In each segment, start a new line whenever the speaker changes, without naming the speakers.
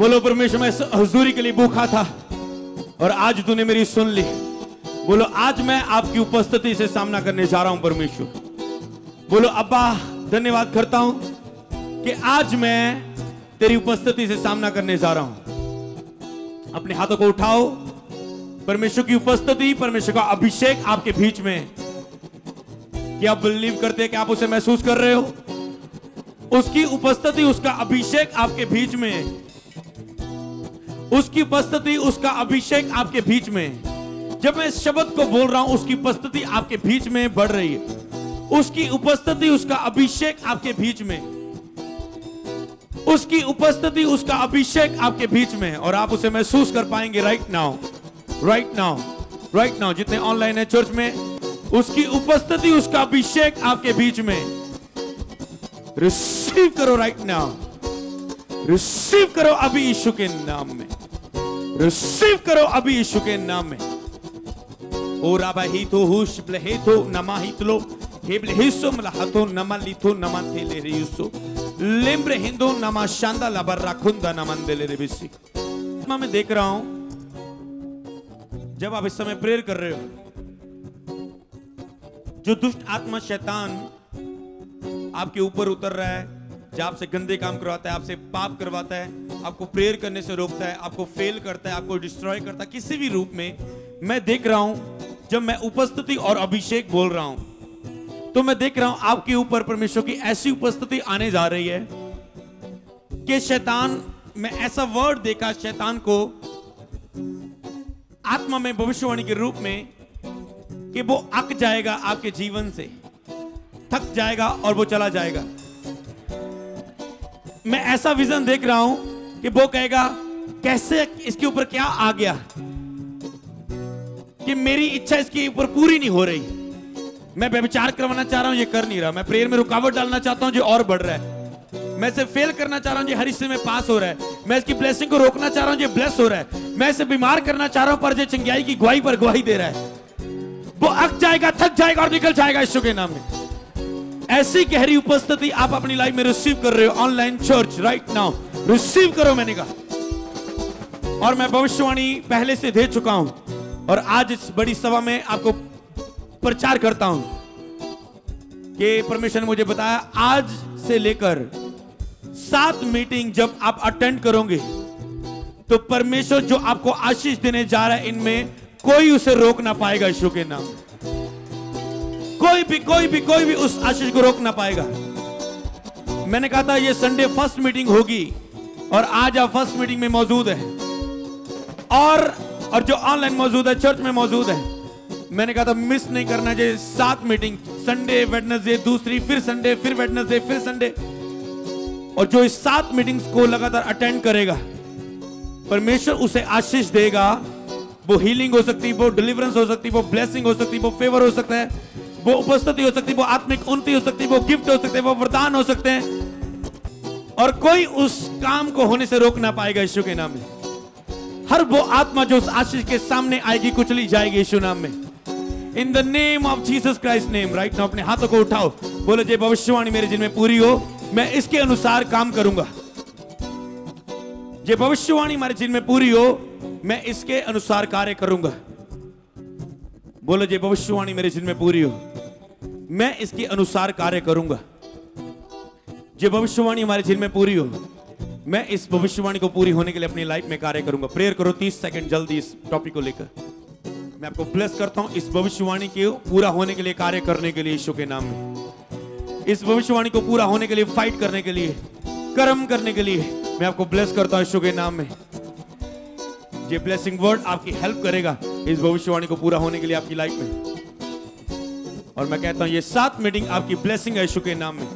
बोलो परमेश्वर, मैं हुजूरी के लिए भूखा था और आज तूने मेरी सुन ली। बोलो आज मैं आपकी उपस्थिति से सामना करने जा रहा हूं परमेश्वर। बोलो अब्बा, धन्यवाद करता हूं कि आज मैं तेरी उपस्थिति से सामना करने जा रहा हूं। अपने हाथों को उठाओ। परमेश्वर की उपस्थिति, परमेश्वर का अभिषेक आपके बीच में है। क्या आप बिलीव करते हैं कि आप उसे महसूस कर रहे हो? उसकी उपस्थिति, उसका अभिषेक आपके बीच में है। उसकी उपस्थिति, उसका अभिषेक आपके बीच में है। जब मैं इस शब्द को बोल रहा हूं, उसकी उपस्थिति आपके बीच में बढ़ रही है। उसकी उपस्थिति, उसका अभिषेक आपके बीच में, उसकी उपस्थिति, उसका अभिषेक आपके बीच में, और आप उसे महसूस कर पाएंगे right now, right now, right now. जितने ऑनलाइन है चर्च में, उसकी उपस्थिति, उसका अभिषेक आपके बीच में। रिसीव करो राइट नाउ, रिसीव करो अभी यीशु के नाम में, रिसीव करो अभी यीशु के नाम में। ओ राबा ही तो हुश ब्लहे तो नमा ही तो हेबले हिस्सो मलहतो नमा लिथो नमा तेले रियुसो लेम्ब्रे हिंदो नमा शांदा लबर राखुंदा नमंदेले रे बिसी। मैं देख रहा हूं जब आप इस समय प्रेयर कर रहे हो, जो दुष्ट आत्मा शैतान आपके ऊपर उतर रहा है, जो आपसे गंदे काम करवाता है, आपसे पाप करवाता है, आपको प्रेयर करने से रोकता है, आपको फेल करता है, आपको डिस्ट्रॉय करता है किसी भी रूप में, मैं देख रहा हूं जब मैं उपस्थिति और अभिषेक बोल रहा हूं तो मैं देख रहा हूं आपके ऊपर परमेश्वर की ऐसी उपस्थिति आने जा रही है कि शैतान, मैं ऐसा वर्ड देखा शैतान को आत्मा में भविष्यवाणी के रूप में कि वो अक जाएगा, आपके जीवन से थक जाएगा और वो चला जाएगा। मैं ऐसा विजन देख रहा हूं कि वो कहेगा कैसे इसके ऊपर क्या आ गया कि मेरी इच्छा इसके ऊपर पूरी नहीं हो रही। मैं व्यभिचार करवाना चाह रहा हूं, ये कर नहीं रहा। मैं प्रेयर में रुकावट डालना चाहता हूं, जो और बढ़ रहा है। मैं इसे फेल करना चाह रहा हूं, जो हर हिस्से में पास हो रहा है। मैं इसकी ब्लेसिंग को रोकना चाह रहा हूं, जो ब्लेस हो रहा है। मैं इसे बीमार करना चाह रहा हूं, पर जो चंगाई की गवाही पर गवाही दे रहा है। वो अक जाएगा, थक जाएगा और निकल जाएगा यीशु के नाम में। ऐसी गहरी उपस्थिति आप अपनी लाइफ में रिसीव कर रहे हो। Online church right now receive करो, मैंने कहा। और मैं भविष्यवाणी पहले से दे चुका हूं और आज इस बड़ी सभा में आपको प्रचार करता हूं कि परमेश्वर ने मुझे बताया आज से लेकर 7 मीटिंग जब आप अटेंड करोगे तो परमेश्वर जो आपको आशीष देने जा रहा है, इनमें कोई उसे रोक ना पाएगा यीशु के नाम। कोई भी उस आशीष को रोक ना पाएगा। मैंने कहा था ये संडे फर्स्ट मीटिंग होगी और आज आप फर्स्ट मीटिंग में मौजूद है और जो ऑनलाइन मौजूद है, चर्च में मौजूद है। मैंने कहा था मिस नहीं करना चाहिए। 7 मीटिंग, संडे, वेडनेसडे, दूसरी, फिर संडे, फिर वेडनेसडे, फिर संडे। और जो इस 7 मीटिंग्स को लगातार अटेंड करेगा, परमेश्वर उसे आशीष देगा। वो हीलिंग हो सकती है, वो डिलीवरेंस हो सकती है, वो ब्लेसिंग हो सकती है, वो फेवर हो सकता है, वो उपस्थिति हो सकती है, वो आत्मिक उन्नति हो सकती है, वो गिफ्ट हो सकते हैं, वो वरदान हो सकते हैं। और कोई उस काम को होने से रोक ना पाएगा यीशु के नाम में। हर वो आत्मा जो उस आशीष के सामने आएगी, कुचली जाएगी यीशु नाम में। In the name of Jesus Christ name right now अपने हाथों को उठाओ। बोलो जे भविष्यवाणी मेरे जिन में पूरी हो, मैं इसके अनुसार काम करूंगा। जे भविष्यवाणी हमारे जिन में पूरी हो, मैं इसके अनुसार कार्य करूंगा। बोलो जे भविष्यवाणी मेरे जिन में पूरी हो, मैं इसके अनुसार कार्य करूंगा। जे भविष्यवाणी हमारे जिन में पूरी हो, मैं इस भविष्यवाणी को पूरी होने के लिए अपनी लाइफ में कार्य करूंगा। प्रेयर करो 30 सेकंड जल्दी इस टॉपिक को लेकर। मैं आपको ब्लेस करता हूं इस भविष्यवाणी के पूरा होने के लिए, कार्य करने के लिए यीशु के नाम में। इस भविष्यवाणी को पूरा होने के लिए, फाइट करने के लिए, कर्म करने के लिए मैं आपको ब्लेस करता हूं यीशु के नाम में। ये ब्लेसिंग वर्ड आपकी हेल्प करेगा इस भविष्यवाणी को पूरा होने के लिए आपकी लाइफ में। और मैं कहता हूं ये 7 मीटिंग आपकी ब्लेसिंग है यीशु के नाम में।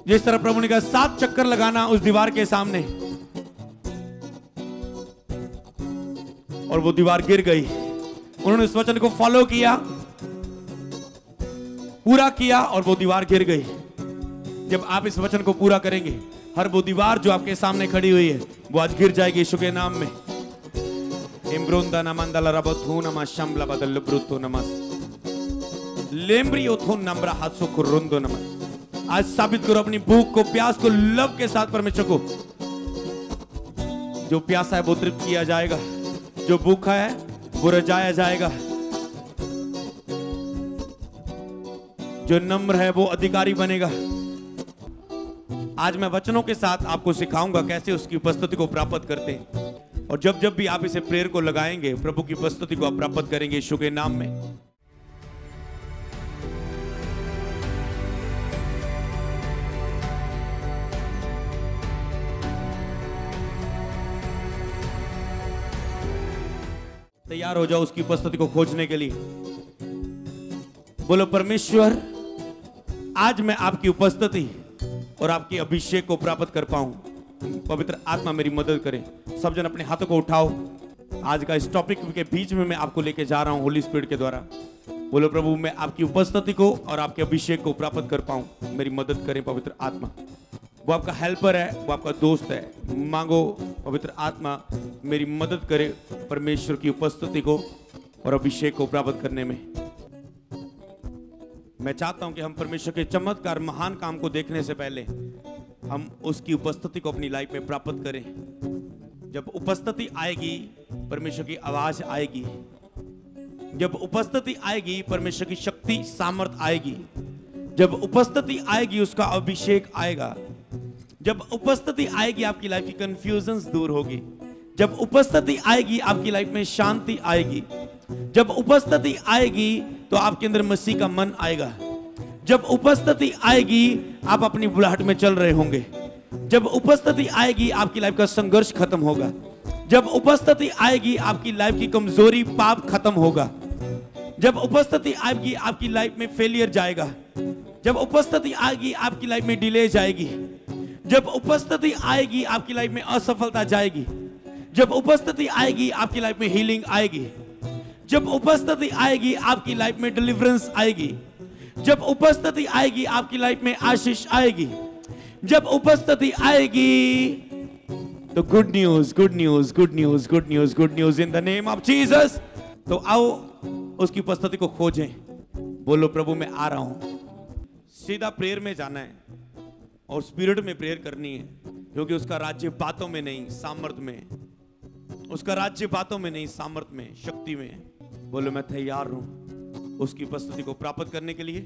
जिस तरह प्रभु ने कहा 7 चक्कर लगाना उस दीवार के सामने, और वो दीवार गिर गई। उन्होंने इस वचन को फॉलो किया, पूरा किया, और वो दीवार गिर गई। जब आप इस वचन को पूरा करेंगे, हर वो दीवार जो आपके सामने खड़ी हुई है वो आज गिर जाएगी यीशु के नाम में। इम्ब्रोंदा नमंदला रबथू नमा शम्बला बदल ब्रुतो नमस लेम्ब्रियो थो नम्रा हाथों को रुंदो नमस। आज साबित करो अपनी भूख को, प्यास को, लव के साथ परमेश्वर को जो प्यासा है वो तृप्त किया जाएगा, जो भूखा है वो रजाया जाएगा, जो नम्र है वो अधिकारी बनेगा। आज मैं वचनों के साथ आपको सिखाऊंगा कैसे उसकी उपस्थिति को प्राप्त करते हैं, और जब जब भी आप इसे प्रेयर को लगाएंगे प्रभु की उपस्थिति को आप प्राप्त करेंगे यीशु के नाम में। तैयार हो जाओ उसकी उपस्थिति को खोजने के लिए। बोलो परमेश्वर, आज मैं आपकी उपस्थिति और आपकी अभिषेक को प्राप्त कर पाऊं, पवित्र आत्मा मेरी मदद करे। सब जन अपने हाथों को उठाओ। आज का इस टॉपिक के बीच में मैं आपको लेके जा रहा हूं होली स्पिरिट के द्वारा। बोलो प्रभु, मैं आपकी उपस्थिति को और आपके अभिषेक को प्राप्त कर पाऊं, मेरी मदद करें पवित्र आत्मा। वो आपका हेल्पर है, वो आपका दोस्त है। मांगो पवित्र आत्मा मेरी मदद करे परमेश्वर की उपस्थिति को और अभिषेक को प्राप्त करने में। मैं चाहता हूं कि हम परमेश्वर के चमत्कार महान काम को देखने से पहले हम उसकी उपस्थिति को अपनी लाइफ में प्राप्त करें। जब उपस्थिति आएगी परमेश्वर की आवाज आएगी, जब उपस्थिति आएगी परमेश्वर की शक्ति सामर्थ आएगी, जब उपस्थिति आएगी उसका अभिषेक आएगा, जब उपस्थिति आएगी आपकी लाइफ की कंफ्यूजन्स दूर होगी, जब उपस्थिति आएगी आपकी लाइफ में शांति आएगी, जब उपस्थिति आएगी तो आपके अंदर मसीह का मन आएगा, जब उपस्थिति आएगी आप अपनी बुलाहट में चल रहे होंगे, जब उपस्थिति आएगी आपकी लाइफ का संघर्ष खत्म होगा, जब उपस्थिति आएगी आपकी लाइफ की कमजोरी पाप खत्म होगा, जब उपस्थिति आएगी आपकी लाइफ में फेलियर जाएगा, जब उपस्थिति आएगी आपकी लाइफ में डिले जाएगी, जब उपस्थिति आएगी आपकी लाइफ में असफलता जाएगी, जब उपस्थिति आएगी आपकी लाइफ में हीलिंग आएगी, जब उपस्थिति आएगी आपकी लाइफ में डिलीवरेंस आएगी, जब उपस्थिति आएगी आपकी लाइफ में आशीष आएगी, जब उपस्थिति आएगी तो good news good news good news good news good news in the name of Jesus. तो आओ उसकी उपस्थिति को खोजें। बोलो प्रभु मैं आ रहा हूं। सीधा प्रेयर में जाना है और स्पिरिट में प्रेयर करनी है, क्योंकि उसका राज्य बातों में नहीं सामर्थ में, उसका राज्य बातों में नहीं सामर्थ में, शक्ति में। बोलो मैं तैयार हूं उसकी उपस्थिति को प्राप्त करने के लिए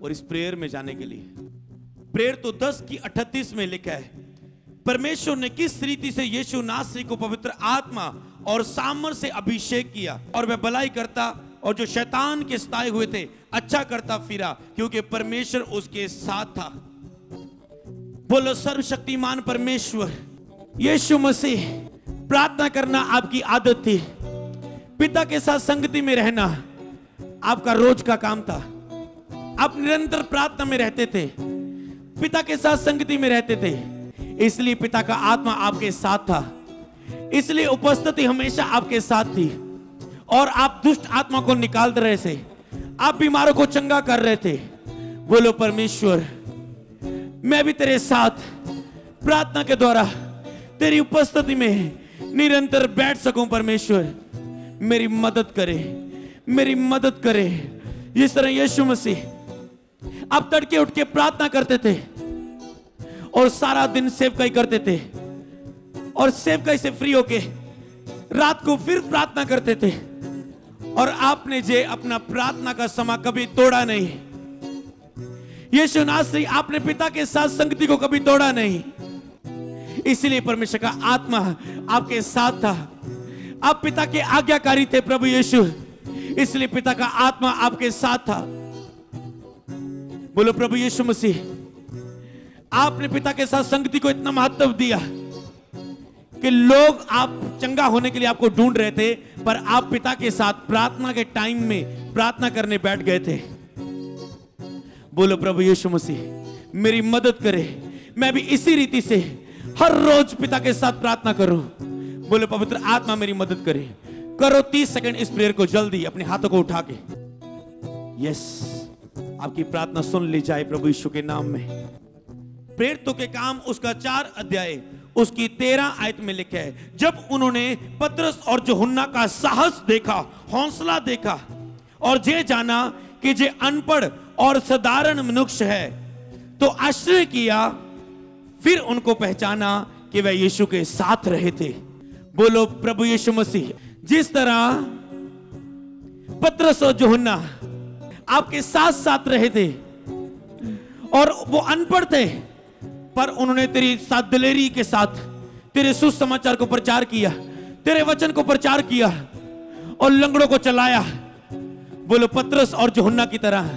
और इस प्रेयर में जाने के लिए। प्रेयर तो 10:38 में लिखा है, परमेश्वर ने किस रीति से यीशु नासरी को पवित्र आत्मा और सामर्थ से अभिषेक किया और वह भलाई करता और जो शैतान के सताए हुए थे अच्छा करता फिरा, क्योंकि परमेश्वर उसके साथ था। बोलो सर्वशक्तिमान परमेश्वर यीशु मसीह, प्रार्थना करना आपकी आदत थी, पिता के साथ संगति में रहना आपका रोज का काम था। आप निरंतर प्रार्थना में रहते थे, पिता के साथ संगति में रहते थे, इसलिए पिता का आत्मा आपके साथ था, इसलिए उपस्थिति हमेशा आपके साथ थी और आप दुष्ट आत्मा को निकाल रहे थे, आप बीमारों को चंगा कर रहे थे। बोलो परमेश्वर मैं भी तेरे साथ प्रार्थना के द्वारा तेरी उपस्थिति में निरंतर बैठ सकूं। परमेश्वर मेरी मदद करे, मेरी मदद करे। जिस तरह यीशु मसीह आप तड़के उठ के प्रार्थना करते थे और सारा दिन सेवकाई करते थे और सेवकाई से फ्री होके रात को फिर प्रार्थना करते थे, और आपने जे अपना प्रार्थना का समय कभी तोड़ा नहीं। यीशु नासरी आपने पिता के साथ संगति को कभी तोड़ा नहीं, इसलिए परमेश्वर का आत्मा आपके साथ था। आप पिता के आज्ञाकारी थे प्रभु यीशु, इसलिए पिता का आत्मा आपके साथ था। बोलो प्रभु यीशु मसीह, आपने पिता के साथ संगति को इतना महत्व दिया कि लोग आप चंगा होने के लिए आपको ढूंढ रहे थे, पर आप पिता के साथ प्रार्थना के टाइम में प्रार्थना करने बैठ गए थे। बोलो प्रभु यीशु मसीह मेरी मदद करे, मैं भी इसी रीति से हर रोज पिता के साथ प्रार्थना करूं। बोलो पवित्र आत्मा मेरी मदद करे। करो 30 सेकंड इस प्रेयर को जल्दी अपने हाथों को उठा के। यस, आपकी प्रार्थना सुन ली जाए प्रभु यीशु के नाम में। प्रेरितों के काम उसका 4 अध्याय उसकी 13 आयत में लिखा है, जब उन्होंने पतरस और यूहन्ना का साहस देखा, हौसला देखा और जे जाना कि जे अनपढ़ और साधारण मनुष्य है, तो आश्चर्य किया। फिर उनको पहचाना कि वह यीशु के साथ रहे थे। बोलो प्रभु यीशु मसीह, जिस तरह पतरस और यूहन्ना आपके साथ साथ रहे थे और वो अनपढ़ थे, पर उन्होंने तेरी साथ दिलेरी के साथ तेरे सुसमाचार को प्रचार किया, तेरे वचन को प्रचार किया और लंगड़ों को चलाया। बोलो पतरस और यूहन्ना की तरह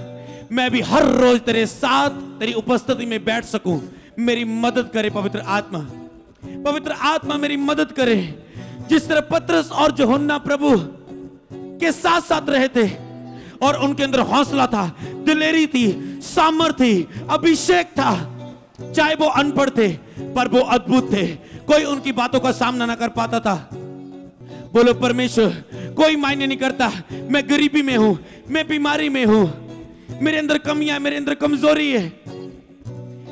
मैं भी हर रोज तेरे साथ तेरी उपस्थिति में बैठ सकूं। मेरी मदद करे पवित्र आत्मा, पवित्र आत्मा मेरी मदद करे। जिस तरह पतरस और यूहन्ना प्रभु के साथ साथ रहे थे और उनके अंदर हौसला था, दिलेरी थी, सामर्थ थी, अभिषेक था। चाहे वो अनपढ़ थे पर वो अद्भुत थे, कोई उनकी बातों का सामना ना कर पाता था। बोलो परमेश्वर, कोई मायने नहीं करता मैं गरीबी में हूं, मैं बीमारी में हूं, मेरे अंदर कमियां, मेरे अंदर कमजोरी है,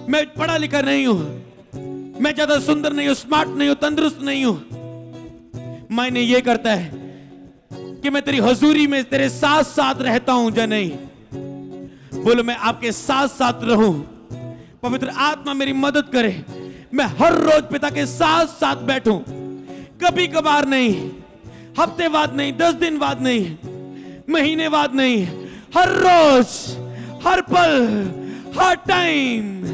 मैं पढ़ा लिखा नहीं हूं, मैं ज्यादा सुंदर नहीं हूं, स्मार्ट नहीं हूं, तंदुरुस्त नहीं हूं। मायने ये करता है कि मैं तेरी हजूरी में तेरे साथ साथ रहता हूं या नहीं। बोलो मैं आपके साथ साथ रहूं। पवित्र आत्मा मेरी मदद करे, मैं हर रोज पिता के साथ साथ बैठूं, कभी कभार नहीं, हफ्ते बाद नहीं, 10 दिन बाद नहीं, महीने बाद नहीं, हर रोज, हर पल, हर टाइम,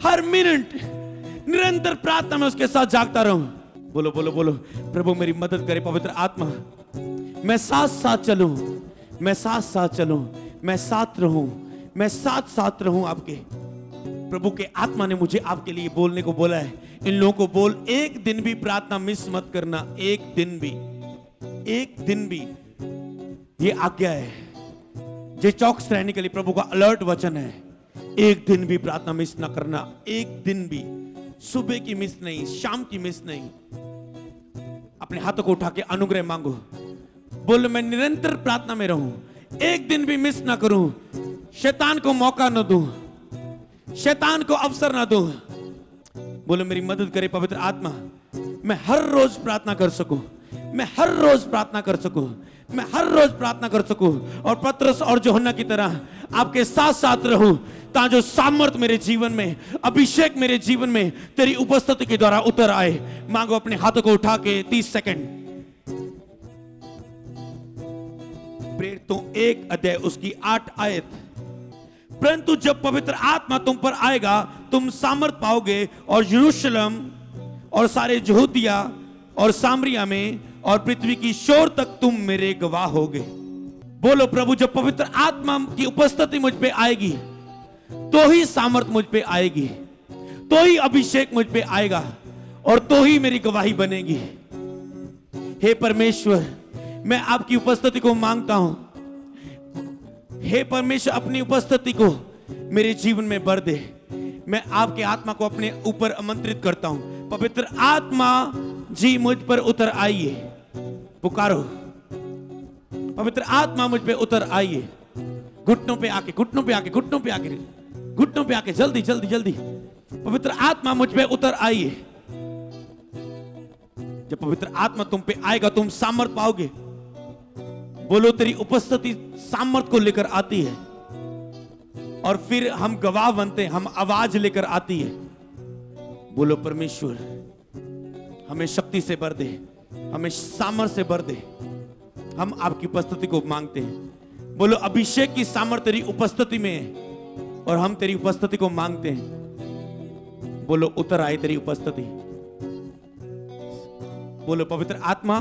हर मिनट निरंतर प्रार्थना में उसके साथ जागता रहूं। बोलो बोलो बोलो, प्रभु मेरी मदद करे पवित्र आत्मा, मैं साथ साथ चलूं, मैं साथ साथ चलूं, मैं साथ रहूं, मैं साथ साथ रहूं आपके। प्रभु के आत्मा ने मुझे आपके लिए बोलने को बोला है। इन लोगों को बोल, एक दिन भी प्रार्थना मिस मत करना, एक दिन भी, एक दिन भी। ये आज्ञा है, ये चौकस रहने के लिए प्रभु का अलर्ट वचन है। एक दिन भी प्रार्थना मिस ना करना, एक दिन भी, सुबह की मिस नहीं, शाम की मिस नहीं। अपने हाथों को उठा के अनुग्रह मांगो, बोलो मैं निरंतर प्रार्थना में रहूं, एक दिन भी मिस ना करूं, शैतान को मौका न दूं, शैतान को अवसर ना दूं। बोलो मेरी मदद करे पवित्र आत्मा, मैं हर रोज प्रार्थना कर सकूं, मैं हर रोज प्रार्थना कर सकूं, मैं हर रोज प्रार्थना कर सकूं और पतरस और यूहन्ना की तरह आपके साथ साथ रहूं, ताकि जो सामर्थ मेरे जीवन में, अभिषेक मेरे जीवन में तेरी उपस्थिति के द्वारा उतर आए। मांगो अपने हाथों को उठा के 30 सेकंड। प्रेरितों 1 अध्याय उसकी 8 आयत। परंतु जब पवित्र आत्मा तुम पर आएगा तुम सामर्थ पाओगे और यरूशलेम और सारे यहूदिया और सामरिया में और पृथ्वी की शोर तक तुम मेरे गवाह होगे। बोलो प्रभु, जब पवित्र आत्मा की उपस्थिति मुझ पे आएगी तो ही सामर्थ मुझ पे आएगी, तो ही अभिषेक मुझ पे आएगा और तो ही मेरी गवाही बनेगी। हे परमेश्वर, मैं आपकी उपस्थिति को मांगता हूं। हे परमेश्वर, अपनी उपस्थिति को मेरे जीवन में भर दे। मैं आपके आत्मा को अपने ऊपर आमंत्रित करता हूं। पवित्र आत्मा जी मुझ पर उतर आइए। पुकारो, पवित्र आत्मा मुझ पे उतर आइए। घुटनों पे आके, घुटनों पे आके, घुटनों पे आके, घुटनों पे आके, जल्दी जल्दी जल्दी। पवित्र आत्मा मुझ पे उतर आइए। जब पवित्र आत्मा तुम पे आएगा तुम सामर्थ पाओगे। बोलो तेरी उपस्थिति सामर्थ को लेकर आती है और फिर हम गवाह बनते हैं, हम आवाज लेकर आती है। बोलो परमेश्वर, हमें शक्ति से भर दे, हमें सामर्थ से भर दे। हम आपकी उपस्थिति को मांगते हैं। बोलो अभिषेक की सामर्थ तेरी उपस्थिति में है और हम तेरी उपस्थिति को मांगते हैं। बोलो उतर आए तेरी उपस्थिति। बोलो पवित्र आत्मा,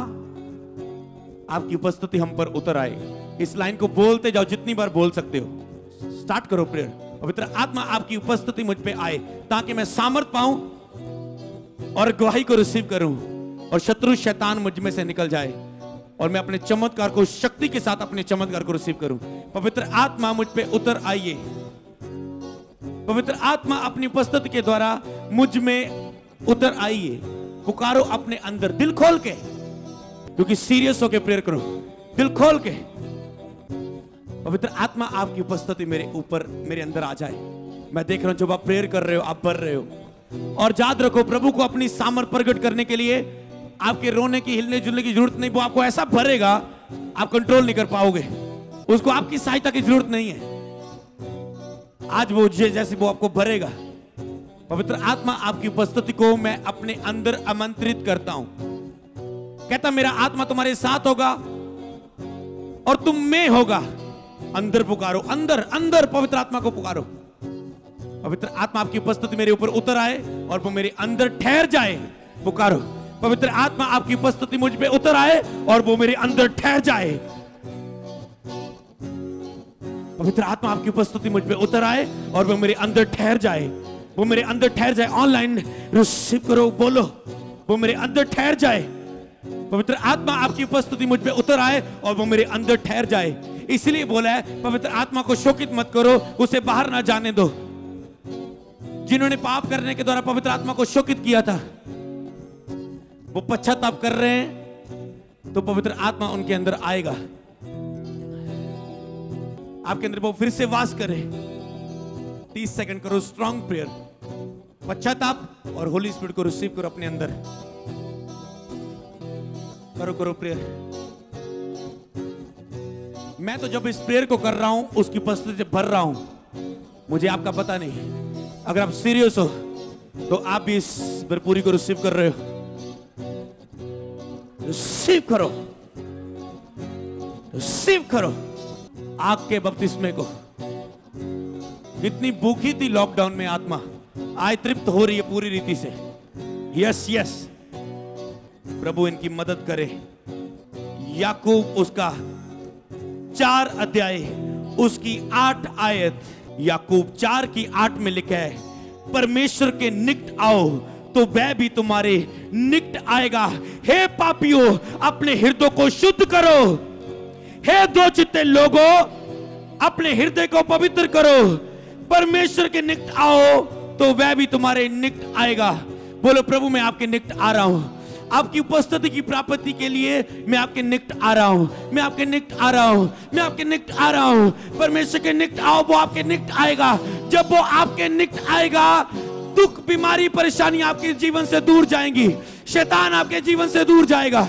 आपकी उपस्थिति हम पर उतर आए। इस लाइन को बोलते जाओ, जितनी बार बोल सकते हो। स्टार्ट करो प्रेयर। पवित्र आत्मा आपकी उपस्थिति मुझ पे आए ताकि मैं सामर्थ पाऊं और गवाही को रिसीव करूं और शत्रु शैतान मुझ में से निकल जाए और मैं अपने चमत्कार को शक्ति के साथ अपने चमत्कार को रिसीव करूं। पवित्र आत्मा मुझ पे उतर आइए। पवित्र आत्मा अपनी उपस्थिति के द्वारा मुझ में उतर आइए। पुकारो अपने अंदर, दिल खोल के, क्योंकि सीरियस होके प्रेयर करो, दिल खोल के। पवित्र आत्मा आपकी उपस्थिति मेरे ऊपर, मेरे अंदर आ जाए। मैं देख रहा हूं जब आप प्रेयर कर रहे हो आप भर रहे हो। और याद रखो, प्रभु को अपनी सामर्थ प्रकट करने के लिए आपके रोने की, हिलने जुलने की जरूरत नहीं। वो आपको ऐसा भरेगा आप कंट्रोल नहीं कर पाओगे। उसको आपकी सहायता की जरूरत नहीं है। आज वो जैसे वो आपको भरेगा, पवित्र आत्मा आपकी उपस्थिति को मैं अपने अंदर आमंत्रित करता हूं। कहता मेरा आत्मा तुम्हारे साथ होगा और तुम में होगा। अंदर पुकारो, अंदर अंदर पवित्र आत्मा को पुकारो। पवित्र आत्मा आपकी उपस्थिति मेरे ऊपर उतर आए और वो मेरे अंदर ठहर जाए। पुकारो, पवित्र आत्मा आपकी उपस्थिति मुझ पे उतर आए और वो मेरे अंदर ठहर जाए। पवित्र आत्मा आपकी उपस्थिति मुझ पे उतर आए और वो मेरे अंदर ठहर जाए। वो मेरे अंदर ठहर जाए। ऑनलाइन रिसीव करो, बोलो वो मेरे अंदर ठहर जाए। पवित्र आत्मा आपकी उपस्थिति मुझ पे उतर आए और वो मेरे अंदर ठहर जाए। इसलिए बोला है पवित्र आत्मा को शोकित मत करो, उसे बाहर ना जाने दो। जिन्होंने पाप करने के द्वारा पवित्र आत्मा को शोकित किया था, वो पश्चाताप कर रहे हैं, तो पवित्र आत्मा उनके अंदर आएगा। आपके अंदर वो फिर से वास करे। 30 सेकंड करो स्ट्रॉन्ग प्रेयर, पश्चाताप और होली स्पिरिट को रिसीव करो अपने अंदर। करो प्रेयर। मैं तो जब इस प्रेयर को कर रहा हूं उसकी उपस्थिति से भर रहा हूं। मुझे आपका पता नहीं। अगर आप सीरियस हो तो आप भी इस भरपूरी को रिसीव कर रहे हो। रिसीव करो, रिसीव करो आग के बपतिस्मे को। कितनी भूखी थी लॉकडाउन में आत्मा, आज तृप्त हो रही है पूरी रीति से। यस यस, प्रभु इनकी मदद करे। याकूब उसका 4 अध्याय उसकी 8 आयत, याकूब 4 की 8 में लिखा है, परमेश्वर के निकट आओ तो वह भी तुम्हारे निकट आएगा। हे पापियों, अपने हृदय को शुद्ध करो। हे दो चित्ते लोगों, अपने हृदय को पवित्र करो। परमेश्वर के निकट आओ तो वह भी तुम्हारे निकट आएगा। बोलो प्रभु मैं आपके निकट आ रहा हूं। आपकी उपस्थिति की प्राप्ति के लिए मैं आपके निकट आ रहा हूं। मैं आपके निकट आ रहा हूं। मैं आपके निकट आ रहा हूं। परमेश्वर के निकट आओ, वो आपके निकट आएगा। जब वो आपके निकट आएगा, दुख, बीमारी, परेशानी आपके जीवन से दूर जाएंगी। शैतान आपके जीवन से दूर जाएगा।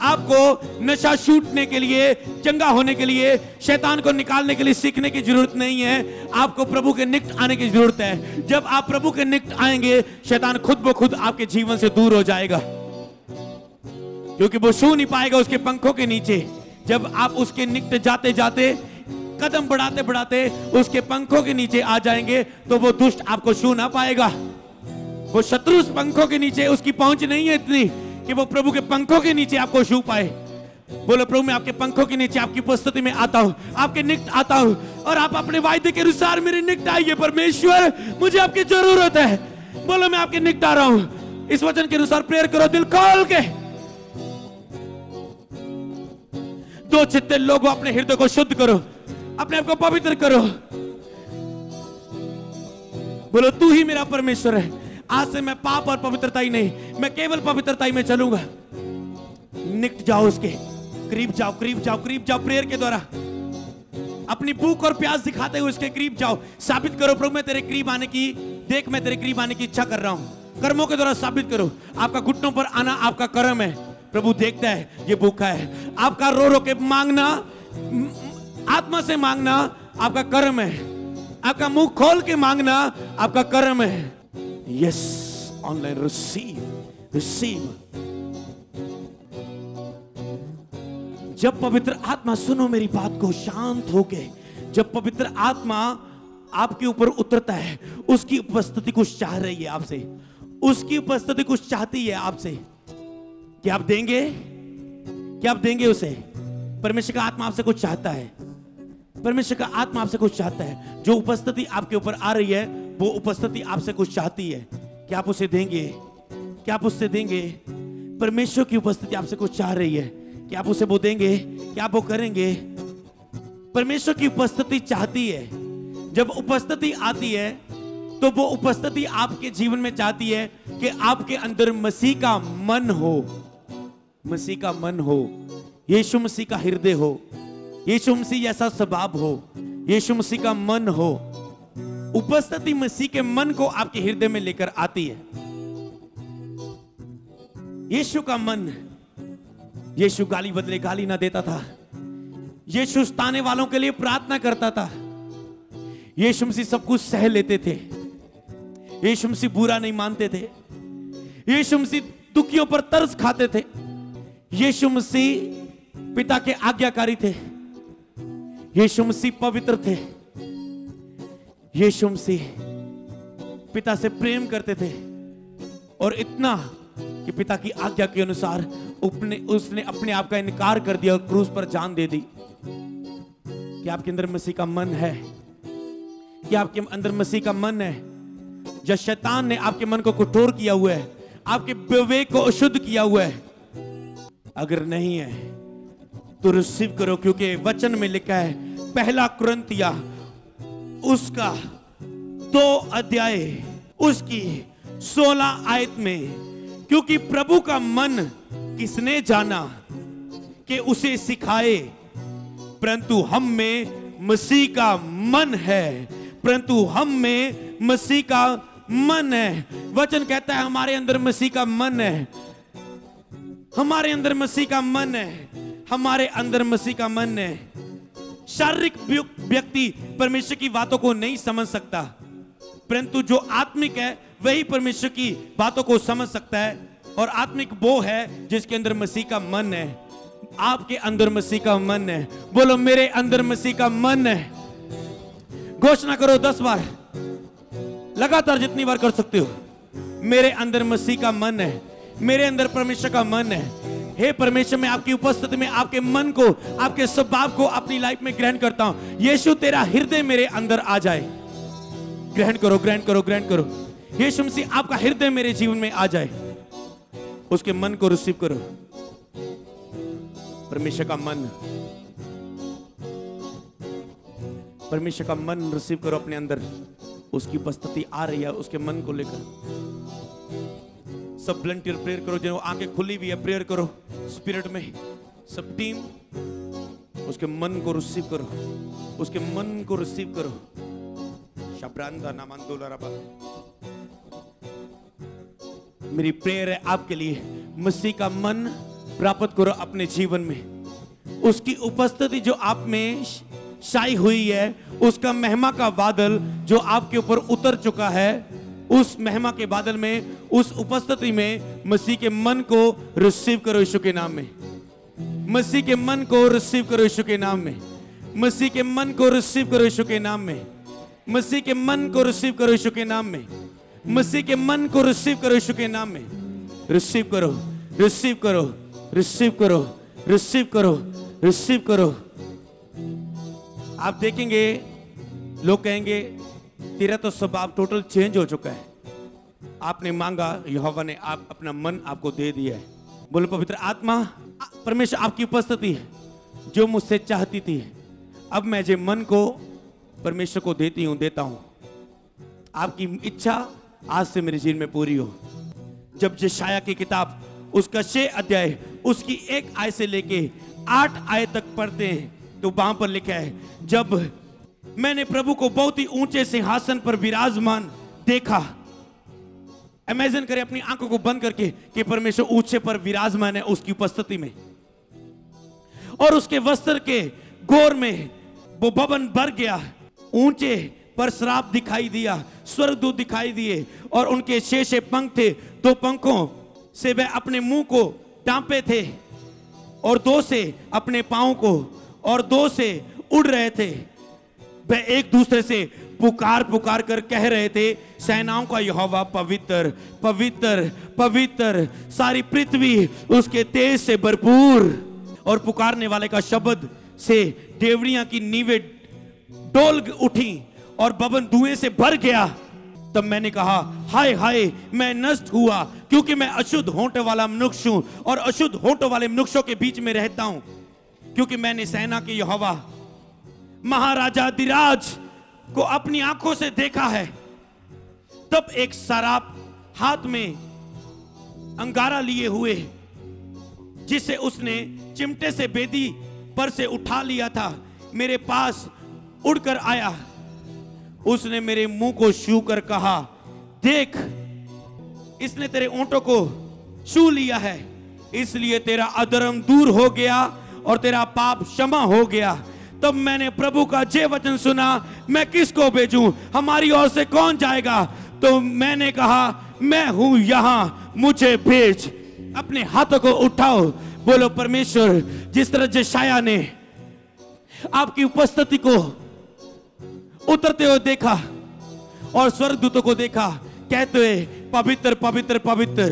आपको नशा छूटने के लिए, चंगा होने के लिए, शैतान को निकालने के लिए सीखने की जरूरत नहीं है। आपको प्रभु के निकट आने की जरूरत है। जब आप प्रभु के निकट आएंगे, शैतान खुद ब खुद आपके जीवन से दूर हो जाएगा, क्योंकि वो छू नहीं पाएगा उसके पंखों के नीचे। जब आप उसके निकट जाते जाते, कदम बढ़ाते बढ़ाते उसके पंखों के नीचे आ जाएंगे, तो वो दुष्ट आपको छू ना पाएगा। वो शत्रु उस पंखों के नीचे, उसकी पहुंच नहीं है इतनी कि वो प्रभु के पंखों के नीचे आपको छू पाए। बोलो प्रभु मैं आपके पंखों के नीचे आपकी उपस्थिति में आता हूं, आपके निकट आता हूं, और आप अपने वायदे के अनुसार मेरे निकट आइए। परमेश्वर मुझे आपकी जरूरत है। बोलो मैं आपके निकट आ रहा हूं। इस वचन के अनुसार प्रेयर करो दिल खोल के। दो चित्ते लोगों, अपने हृदय को शुद्ध करो, अपने आप को पवित्र करो। बोलो तू ही मेरा परमेश्वर है। आज से मैं पाप और पवित्रता ही नहीं, मैं केवल पवित्रता ही में चलूंगा। निकट जाओ, उसके करीब जाओ, करीब जाओ, करीब जाओ। प्रेयर के द्वारा अपनी भूख और प्यास दिखाते हुए उसके करीब जाओ। साबित करो प्रभु मैं तेरे करीब आने की, देख मैं तेरे करीब आने की इच्छा कर रहा हूं। कर्मों के द्वारा साबित करो। आपका घुटनों पर आना आपका कर्म है। प्रभु देखता है ये भूखा है। आपका रो रो के मांगना, आत्मा से मांगना आपका कर्म है। आपका मुंह खोल के मांगना आपका कर्म है। Yes, online receive, receive. जब पवित्र आत्मा, सुनो मेरी बात को शांत होके, जब पवित्र आत्मा आपके ऊपर उतरता है, उसकी उपस्थिति कुछ चाह रही है आपसे। उसकी उपस्थिति कुछ चाहती है आपसे। क्या आप देंगे? क्या आप देंगे उसे? परमेश्वर का आत्मा आपसे कुछ चाहता है। परमेश्वर का आत्मा आपसे कुछ चाहता है। जो उपस्थिति आपके ऊपर आ रही है, वो उपस्थिति आपसे कुछ चाहती है। क्या आप उसे देंगे? क्या आप उससे देंगे? परमेश्वर की उपस्थिति आपसे कुछ चाह रही है। क्या आप उसे वो देंगे? क्या आप वो करेंगे? परमेश्वर की उपस्थिति चाहती है। जब उपस्थिति आती है तो वो उपस्थिति आपके जीवन में चाहती है कि आपके अंदर मसीह का मन हो, मसीह का मन हो, यीशु मसीह का हृदय हो, यीशु मसीह जैसा स्वभाव हो, यीशु मसीह का मन हो। उपस्थिति मसीह के मन को आपके हृदय में लेकर आती है। यीशु का मन, यीशु गाली बदले गाली ना देता था। यीशु ताने वालों के लिए प्रार्थना करता था। यीशु मसीह सब कुछ सह लेते थे। यीशु मसीह बुरा नहीं मानते थे। यीशु मसीह दुखियों पर तरस खाते थे। यीशु मसीह पिता के आज्ञाकारी थे। यीशु मसीह पवित्र थे। यीशु मसीह पिता से प्रेम करते थे, और इतना कि पिता की आज्ञा के अनुसार उसने अपने आप का इनकार कर दिया और क्रूस पर जान दे दी। कि आपके अंदर मसीह का मन है? कि आपके अंदर मसीह का मन है? जब शैतान ने आपके मन को कठोर किया हुआ है, आपके विवेक को अशुद्ध किया हुआ है, अगर नहीं है तो रिसीव करो, क्योंकि वचन में लिखा है, पहला कुरिन्थिया उसका 2 अध्याय उसकी 16 आयत में, क्योंकि प्रभु का मन किसने जाना कि उसे सिखाए, परंतु हम में मसीह का मन है। परंतु हम में मसीह का मन है। वचन कहता है हमारे अंदर मसीह का मन है। हमारे अंदर मसीह का मन है। हमारे अंदर मसीह का मन है। शारीरिक व्यक्ति परमेश्वर की बातों को नहीं समझ सकता, परंतु जो आत्मिक है वही परमेश्वर की बातों को समझ सकता है। और आत्मिक वो है जिसके अंदर मसीह का मन है। आपके अंदर मसीह का मन है। बोलो, मेरे अंदर मसीह का मन है। घोषणा करो 10 बार, लगातार जितनी बार कर सकते हो। मेरे अंदर मसीह का मन है। मेरे अंदर परमेश्वर का मन है। हे परमेश्वर, मैं आपकी उपस्थिति में आपके मन को, आपके स्वभाव को अपनी लाइफ में ग्रहण करता हूं। यीशु, तेरा हृदय मेरे अंदर आ जाए। ग्रहण करो, ग्रहण करो, ग्रहण करो। यीशु मसीह, आपका हृदय मेरे जीवन में आ जाए। उसके मन को रिसीव करो। परमेश्वर का मन, परमेश्वर का मन रिसीव करो अपने अंदर। उसकी उपस्थिति आ रही है, उसके मन को लेकर। सब वॉलंटियर प्रेयर करो, जो आंखें खुली हुई है प्रेयर करो स्पिरिट में। सब टीम उसके मन को रिसीव करो। उसके मन को रिसीव करो। शब्रांदा नामांदोला रबा। मेरी प्रेयर है आपके लिए, मसीह का मन प्राप्त करो अपने जीवन में। उसकी उपस्थिति जो आप में छाई हुई है, उसका महिमा का बादल जो आपके ऊपर उतर चुका है, उस महिमा के बादल में, उस उपस्थिति में मसीह के मन को रिसीव करो यीशु के नाम में। मसीह के मन को रिसीव करो यीशु के नाम में। मसीह के मन को रिसीव करो यीशु के नाम में। मसीह के मन को रिसीव करो यीशु के नाम में। मसीह के मन को रिसीव करो यीशु के नाम में। रिसीव करो, रिसीव करो, रिसीव करो, रिसीव करो, रिसीव करो। आप देखेंगे लोग कहेंगे तेरा तो स्वभाव टोटल चेंज हो चुका है। आपने मांगा, यहोवा ने आप अपना मन आपको दे दिया है। बोलो, पवित्र आत्मा, परमेश्वर आपकी उपस्थिति जो मुझसे चाहती थी, अब मैं जो मन को परमेश्वर को देती हूं, देता हूं। आपकी इच्छा आज से मेरे जीवन में पूरी हो। जब यशायाह की किताब उसका 6 अध्याय उसकी 1 आयत से लेके 8 आयत तक पढ़ते हैं, तो वहां पर लिखा है, जब मैंने प्रभु को बहुत ही ऊंचे सिंहासन पर विराजमान देखा। इमेजिन करें अपनी आंखों को बंद करके कि परमेश्वर ऊंचे पर विराजमान है उसकी उपस्थिति में, और उसके वस्त्र के गोर में वो भवन भर गया। ऊंचे पर श्राप दिखाई दिया, स्वर्गदूत दिखाई दिए, और उनके 6 पंख थे। 2 पंखों से वह अपने मुंह को टांपे थे, और 2 से अपने पांव को, और 2 से उड़ रहे थे। वह एक दूसरे से पुकार पुकार कर कह रहे थे, सेनाओं का यहोवा पवित्र पवित्र पवित्र, सारी पृथ्वी उसके तेज से भरपूर। और पुकारने वाले का शब्द से देवड़ियां की नींवें डोल उठी और भवन धुएं से भर गया। तब मैंने कहा, हाय हाय, मैं नष्ट हुआ, क्योंकि मैं अशुद्ध होंठ वाला मनुष्य हूं, और अशुद्ध होंठ वाले मनुष्यों के बीच में रहता हूं, क्योंकि मैंने सेना के यहोवा महाराजा अधिराज को अपनी आंखों से देखा है। तब एक सराप हाथ में अंगारा लिए हुए, जिसे उसने चिमटे से बेदी पर से उठा लिया था, मेरे पास उड़कर आया। उसने मेरे मुंह को छू कर कहा, देख, इसने तेरे ओंठों को छू लिया है, इसलिए तेरा अधर्म दूर हो गया और तेरा पाप क्षमा हो गया। तब मैंने प्रभु का जय वचन सुना, मैं किसको भेजूं, हमारी ओर से कौन जाएगा। तो मैंने कहा मैं हूं यहां, मुझे भेज। अपने हाथों को उठाओ, बोलो परमेश्वर, जिस तरह यशायाह ने आपकी उपस्थिति को उतरते हुए देखा और स्वर्गदूतों को देखा कहते हुए पवित्र पवित्र पवित्र,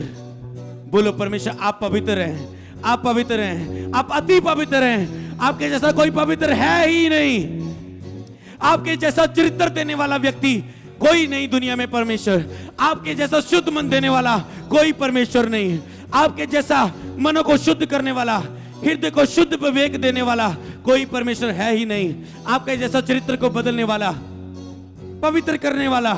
बोलो परमेश्वर आप पवित्र हैं, आप पवित्र हैं, आप अति पवित्र हैं। आपके जैसा कोई पवित्र है ही नहीं। आपके जैसा चरित्र देने वाला व्यक्ति कोई नहीं दुनिया में परमेश्वर। आपके जैसा शुद्ध मन देने वाला कोई परमेश्वर नहीं। आपके जैसा मनो को शुद्ध करने वाला, हृदय को शुद्ध विवेक देने वाला कोई परमेश्वर है ही नहीं। आपके जैसा चरित्र को बदलने वाला, पवित्र करने वाला,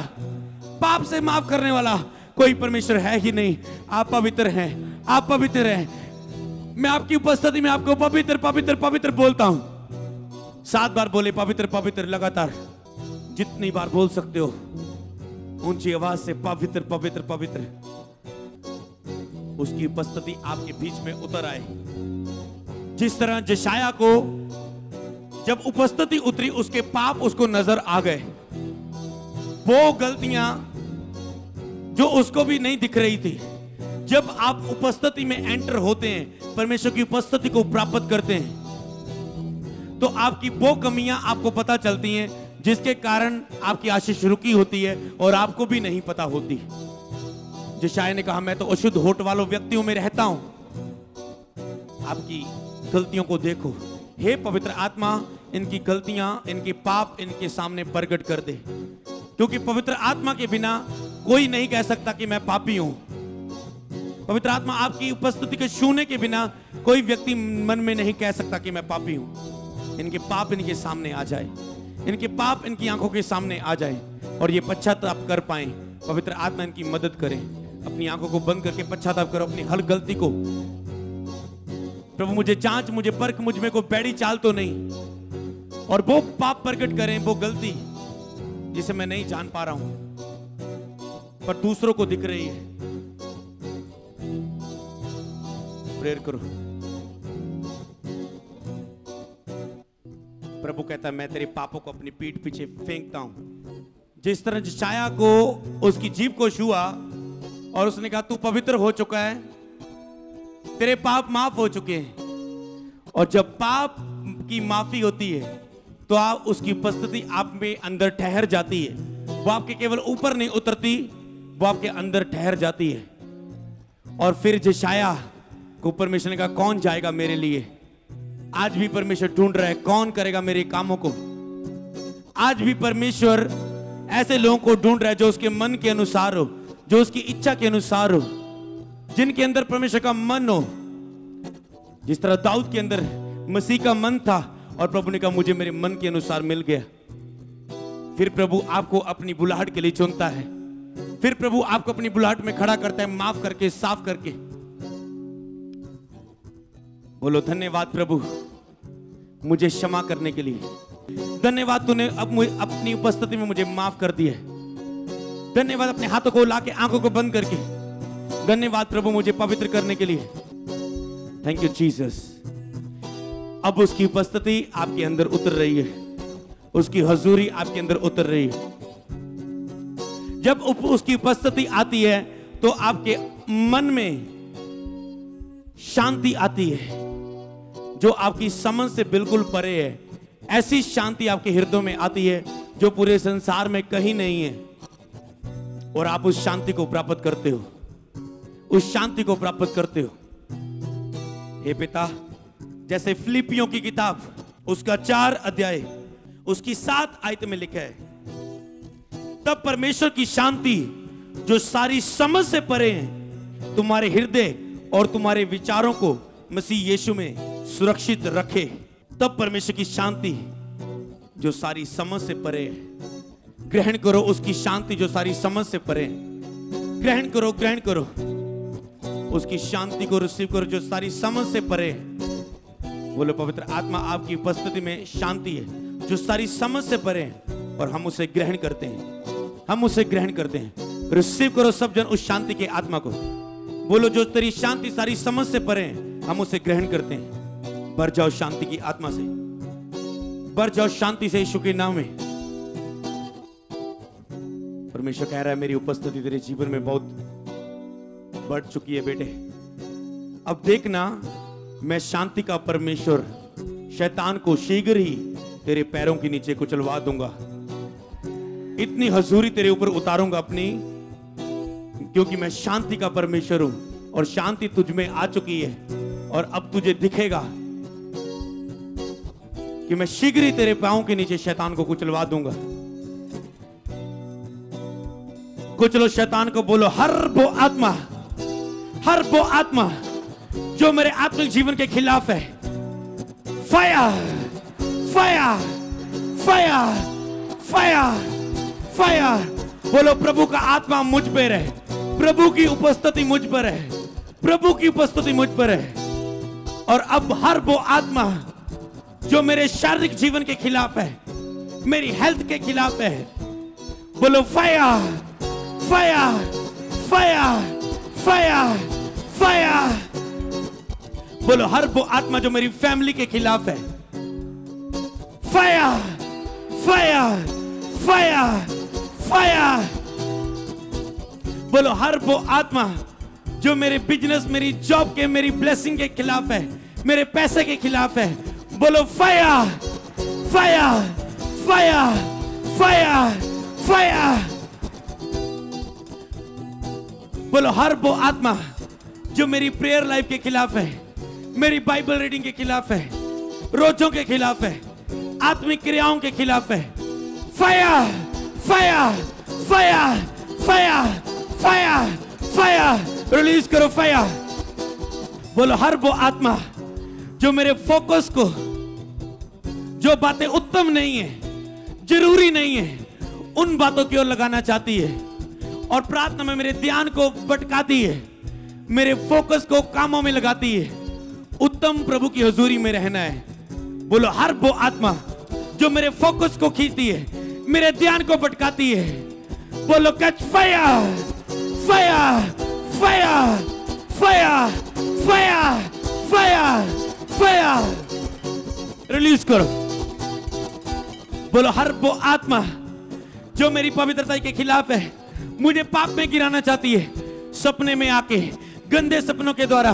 पाप से माफ करने वाला कोई परमेश्वर है ही नहीं। आप पवित्र हैं, आप पवित्र हैं। मैं आपकी उपस्थिति में आपको पवित्र पवित्र पवित्र बोलता हूं। 7 बार बोले पवित्र पवित्र, लगातार जितनी बार बोल सकते हो ऊंची आवाज से पवित्र पवित्र पवित्र। उसकी उपस्थिति आपके बीच में उतर आए। जिस तरह यशायाह को जब उपस्थिति उतरी, उसके पाप उसको नजर आ गए। वो गलतियां जो उसको भी नहीं दिख रही थी, जब आप उपस्थिति में एंटर होते हैं, परमेश्वर की उपस्थिति को प्राप्त करते हैं, तो आपकी वो कमियां आपको पता चलती हैं जिसके कारण आपकी आशीष रुकी होती है और आपको भी नहीं पता होती। यशायाह ने कहा मैं तो अशुद्ध होठ वालों व्यक्तियों में रहता हूं। आपकी गलतियों को देखो, हे पवित्र आत्मा, इनकी गलतियां, इनके पाप इनके सामने प्रकट कर दे, क्योंकि पवित्र आत्मा के बिना कोई नहीं कह सकता कि मैं पापी हूं। पवित्र आत्मा आपकी उपस्थिति के छूने के बिना कोई व्यक्ति मन में नहीं कह सकता कि मैं पापी हूं। इनके पाप इनके सामने आ जाए, इनके पाप इनकी आंखों के सामने आ जाए और ये पश्चाताप कर पाए। पवित्र आत्मा इनकी मदद करे। अपनी आंखों को बंद करके पश्चाताप करो अपनी हर गलती को। प्रभु मुझे जांच, मुझे परख, मुझ में कोई बैड़ी चाल तो नहीं, और वो पाप प्रकट करें, वो गलती जिसे मैं नहीं जान पा रहा हूं पर दूसरों को दिख रही है। प्रेयर करो। प्रभु कहता है मैं तेरे पापों को अपनी पीठ पीछे फेंकता हूं। जिस तरह यशायाह को उसकी जीभ को छुआ और उसने कहा तू पवित्र हो चुका है, तेरे पाप माफ हो चुके हैं। और जब पाप की माफी होती है तो आप उसकी उपस्थिति आप में अंदर ठहर जाती है। वो आपके केवल ऊपर नहीं उतरती, वो आपके अंदर ठहर जाती है। और फिर यशायाह को परमेश्वर ने कहा कौन जाएगा मेरे लिए। आज भी परमेश्वर ढूंढ रहा है कौन करेगा मेरे कामों को। आज भी परमेश्वर ऐसे लोगों को ढूंढ रहा है जो उसके मन के अनुसार हो, जो उसकी इच्छा के अनुसार हो, जिनके अंदर परमेश्वर का मन हो। जिस तरह दाऊद के अंदर मसीह का मन था और प्रभु ने कहा मुझे मेरे मन के अनुसार मिल गया। फिर प्रभु आपको अपनी बुलाहट के लिए चुनता है। फिर प्रभु आपको अपनी बुलाहट में खड़ा करता है, माफ करके, साफ करके। बोलो धन्यवाद प्रभु मुझे क्षमा करने के लिए। धन्यवाद तूने अब अपनी उपस्थिति में मुझे माफ कर दिया। धन्यवाद अपने हाथों को लाके आंखों को बंद करके। धन्यवाद प्रभु मुझे पवित्र करने के लिए। Thank you Jesus. अब उसकी उपस्थिति आपके अंदर उतर रही है, उसकी हजूरी आपके अंदर उतर रही है। जब उसकी उपस्थिति आती है तो आपके मन में शांति आती है जो आपकी समझ से बिल्कुल परे है। ऐसी शांति आपके हृदय में आती है जो पूरे संसार में कहीं नहीं है, और आप उस शांति को प्राप्त करते हो, उस शांति को प्राप्त करते हो। हे पिता, जैसे फिलिपियों की किताब उसका 4 अध्याय उसकी 7 आयत में लिखा है, तब परमेश्वर की शांति जो सारी समझ से परे है तुम्हारे हृदय और तुम्हारे विचारों को मसीह यीशु में सुरक्षित रखे। तब परमेश्वर की शांति जो सारी समझ से परे है, ग्रहण करो उसकी शांति जो सारी समझ से परे है। ग्रहण करो, ग्रहण करो उसकी शांति को, रिसीव करो जो सारी समझ से परे है। बोलो पवित्र आत्मा आपकी उपस्थिति में शांति है जो सारी समझ से परे है, और हम उसे ग्रहण करते हैं, हम उसे ग्रहण करते हैं। रिसीव करो सब जन उस शांति के आत्मा को। बोलो जो तेरी शांति सारी समझ से परे है, हम उसे ग्रहण करते हैं। भर जाओ शांति की आत्मा से, भर जाओ शांति से यीशु के नाम में। परमेश्वर कह रहा है मेरी उपस्थिति तेरे जीवन में बहुत बढ़ चुकी है बेटे। अब देखना, मैं शांति का परमेश्वर शैतान को शीघ्र ही तेरे पैरों के नीचे कुचलवा दूंगा। इतनी हजूरी तेरे ऊपर उतारूंगा अपनी, क्योंकि मैं शांति का परमेश्वर हूं और शांति तुझ में आ चुकी है। और अब तुझे दिखेगा कि मैं शीघ्र ही तेरे पांव के नीचे शैतान को कुचलवा दूंगा। कुचलो शैतान को, बोलो हर वो आत्मा जो मेरे आत्मिक जीवन के खिलाफ है, fire fire fire fire fire. बोलो प्रभु का आत्मा मुझ पर है, प्रभु की उपस्थिति मुझ पर है, प्रभु की उपस्थिति मुझ पर है। और अब हर वो आत्मा जो मेरे शारीरिक जीवन के खिलाफ है, मेरी हेल्थ के खिलाफ है, बोलो fire fire fire fire fire. बोलो हर वो आत्मा जो मेरी फैमिली के खिलाफ है, फायर फायर फायर फायर। बोलो हर वो आत्मा जो मेरे बिजनेस, मेरी जॉब के, मेरी ब्लेसिंग के खिलाफ है, मेरे पैसे के खिलाफ है, बोलो fire fire fire fire fire. बोलो हर वो आत्मा जो मेरी प्रेयर लाइफ के खिलाफ है, मेरी बाइबल रीडिंग के खिलाफ है, रोजों के खिलाफ है, आत्मिक क्रियाओं के खिलाफ है, fire fire fire fire fire fire. Release करो फायर। बोलो हर वो आत्मा जो मेरे फोकस को, जो बातें उत्तम नहीं है, जरूरी नहीं है, उन बातों की ओर लगाना चाहती है और प्रार्थना में मेरे ध्यान को भटकाती है, मेरे फोकस को कामों में लगाती है। उत्तम प्रभु की हुजूरी में रहना है। बोलो हर वो आत्मा जो मेरे फोकस को खींचती है, मेरे ध्यान को भटकाती है, बोलो catch fire fire fire fire fire fire fire. Release करो। बोलो हर वो आत्मा जो मेरी पवित्रता के खिलाफ है, मुझे पाप में गिराना चाहती है, सपने में आके, गंदे सपनों के द्वारा,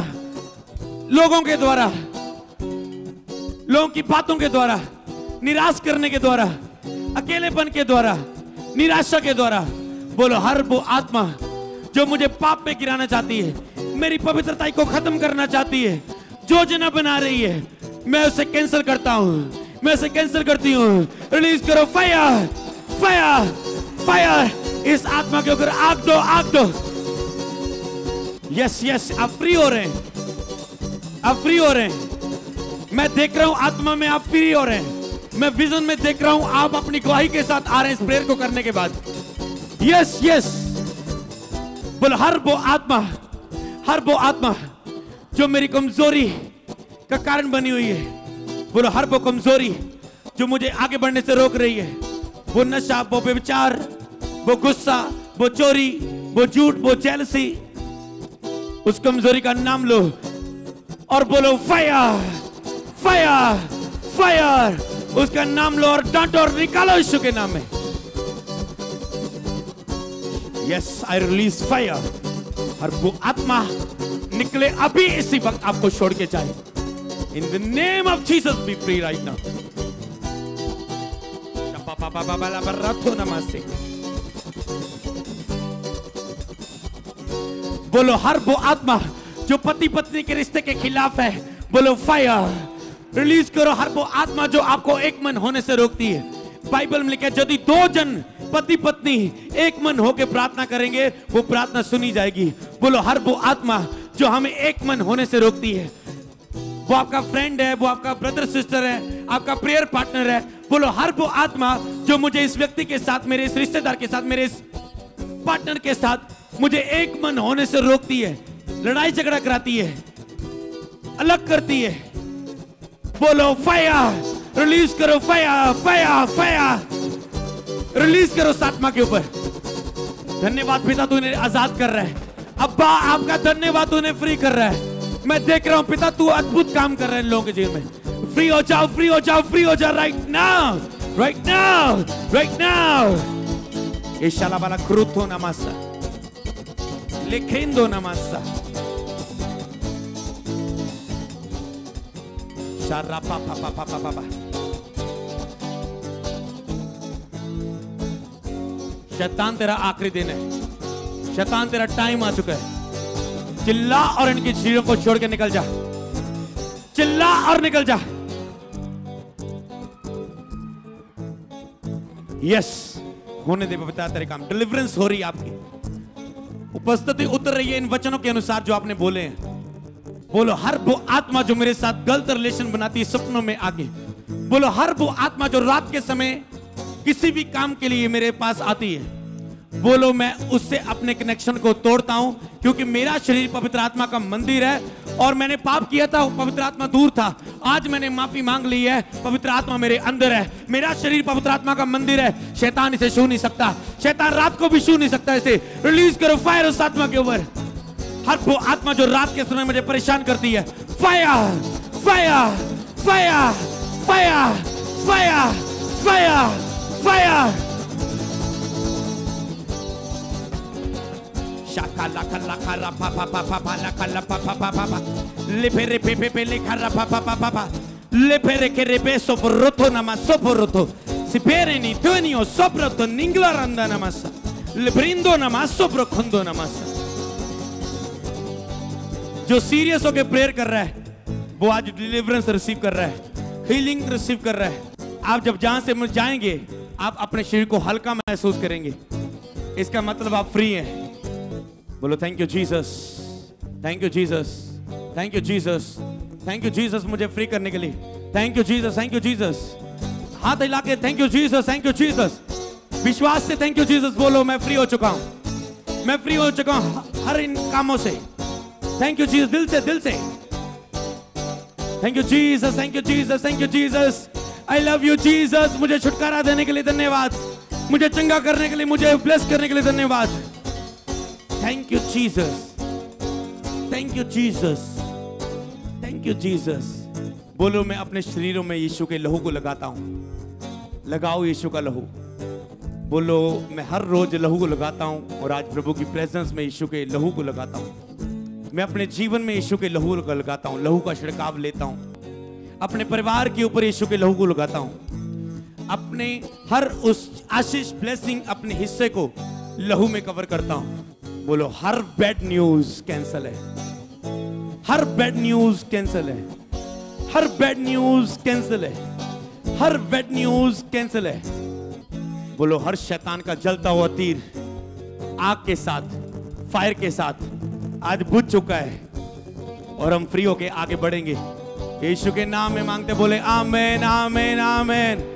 लोगों के द्वारा, लोगों की बातों के द्वारा, निराश करने के द्वारा, अकेलेपन के द्वारा, निराशा के द्वारा। बोलो हर वो आत्मा जो मुझे पाप में गिराना चाहती है, मेरी पवित्रता को खत्म करना चाहती है, योजना बना रही है, मैं उसे कैंसिल करता हूं, मैं उसे कैंसिल करती हूं। रिलीज करो फायर फायर फायर। इस आत्मा के ऊपर आग दो, आग दो। यस यस, आप फ्री हो रहे हैं, आप फ्री हो रहे हैं। मैं देख रहा हूं आत्मा में आप फ्री हो रहे हैं। मैं विजन में देख रहा हूं आप अपनी गवाही के साथ आ रहे हैं इस प्रेयर को करने के बाद। Yes yes. बोलो हर वो आत्मा जो मेरी कमजोरी का कारण बनी हुई है, बोलो हर वो कमजोरी जो मुझे आगे बढ़ने से रोक रही है, वो नशा, वो व्यभिचार, वो गुस्सा, वो चोरी, वो झूठ, वो जेलसी, उस कमजोरी का नाम लो और बोलो फायर फायर फायर। उसका नाम लो और डांटो और निकालो यीशु के नाम में। Yes, I release fire. और वो आत्मा निकले अभी इसी वक्त आपको छोड़ के जाए। In the name of Jesus B free right now. बोलो हर वो आत्मा जो पति पत्नी के रिश्ते के खिलाफ है, बोलो फायर। रिलीज करो हर वो आत्मा जो आपको एक मन होने से रोकती है। बाइबल में लिखा है यदि दो जन पति पत्नी एक मन होकर प्रार्थना करेंगे, वो प्रार्थना सुनी जाएगी। बोलो हर वो आत्मा जो हमें एक मन होने से रोकती है, वो आपका फ्रेंड है, वो आपका ब्रदर सिस्टर है, आपका प्रेयर पार्टनर है। बोलो हर वो आत्मा जो मुझे इस व्यक्ति के साथ, मेरे इस रिश्तेदार के साथ, मेरे इस पार्टनर के साथ मुझे एक मन होने से रोकती है, लड़ाई झगड़ा कराती है, अलग करती है। बोलो फायर। रिलीज करो फायर फायर फायर। रिलीज करो उस आत्मा के ऊपर। धन्यवाद पिता, तू इन्हें आजाद कर रहा है। अब्बा आपका धन्यवाद, तू इन्हें फ्री कर रहा है। मैं देख रहा हूं पिता, तू अद्भुत काम कर रहे हैं लोगों के जीवन में। फ्री हो जाओ, फ्री हो जाओ, फ्री हो जाओ right now, right now, right now. Ishalabala Kruto Namasa. Lekendo Namasa. Sharapa Papa Papa Papa. शैतान तेरा आखिरी दिन है, शैतान तेरा टाइम आ चुका है। चिल्ला और इनकी चीजों को छोड़ के निकल जा, चिल्ला और निकल जा। यस, होने दे पिता तेरे काम। डिलीवरेंस हो रही है आपकी, उपस्थिति उतर रही है इन वचनों के अनुसार जो आपने बोले हैं। बोलो हर वो आत्मा जो मेरे साथ गलत रिलेशन बनाती है सपनों में आके, बोलो हर वो आत्मा जो रात के समय किसी भी काम के लिए मेरे पास आती है, बोलो मैं उससे अपने कनेक्शन को तोड़ता हूं, क्योंकि मेरा शरीर पवित्र आत्मा का मंदिर है और मैंने पाप किया था, पवित्र आत्मा दूर था। आज मैंने माफी मांग ली है, पवित्र आत्मा मेरे अंदर है, मेरा शरीर पवित्र आत्मा का मंदिर है। शैतान इसे छू नहीं सकता, शैतान रात को भी छू नहीं सकता। इसे रिलीज करो फायर उस आत्मा के ऊपर। हर वो आत्मा जो रात के समय मुझे परेशान करती है, fire fire fire fire fire fire fire. Shaka la kala kara pa pa pa pa pa la kala pa pa pa pa pa le pere pe pe pe le kara pa pa pa pa pa le pere che rebe soporoto nama soporoto si pere ni tonio soporoto ningla randa namasa le brindo nama soprokondo namasa। जो serious होके prayer कर रहा है वो आज deliverance receive कर रहा है, हीलिंग रिसीव कर रहा है। आप जब जहां से जाएंगे आप अपने शरीर को हल्का महसूस करेंगे, इसका मतलब आप फ्री हैं। बोलो thank you Jesus, thank you Jesus, thank you Jesus, thank you Jesus मुझे फ्री करने के लिए। Thank you Jesus, thank you Jesus. हाथ हिला के thank you Jesus, thank you Jesus. विश्वास से थैंक यू जीसस बोलो, मैं फ्री हो चुका हूं, मैं फ्री हो चुका हूं हर इन कामों से। थैंक यू जीसस, दिल से दिल से। Thank you Jesus, thank you Jesus, thank you Jesus. I love you Jesus. मुझे छुटकारा देने के लिए धन्यवाद, मुझे चंगा करने के लिए, मुझे ब्लेस करने के लिए धन्यवाद। Thank you Jesus, thank you Jesus, thank you Jesus. बोलो मैं अपने शरीरों में यीशु के लहू को लगाता हूं। लगाओ यीशु का लहू। बोलो मैं हर रोज लहू को लगाता हूं और आज प्रभु की प्रेजेंस में यीशु के लहू को लगाता हूं। मैं अपने जीवन में यीशु के लहू को लगाता हूं, लहू का छिड़काव लेता हूं। अपने परिवार के ऊपर यीशु के लहू को लगाता हूं। अपने हर उस आशीष ब्लेसिंग अपने हिस्से को लहू में कवर करता हूं। बोलो हर बैड न्यूज कैंसल है, हर बैड न्यूज कैंसल है, हर बैड न्यूज कैंसल है, हर बैड न्यूज कैंसल है। बोलो हर शैतान का जलता हुआ तीर आग के साथ, फायर के साथ आज बुझ चुका है और हम फ्री होके आगे बढ़ेंगे। यीशु के नाम में मांगते बोले आमेन आमेन आमेन।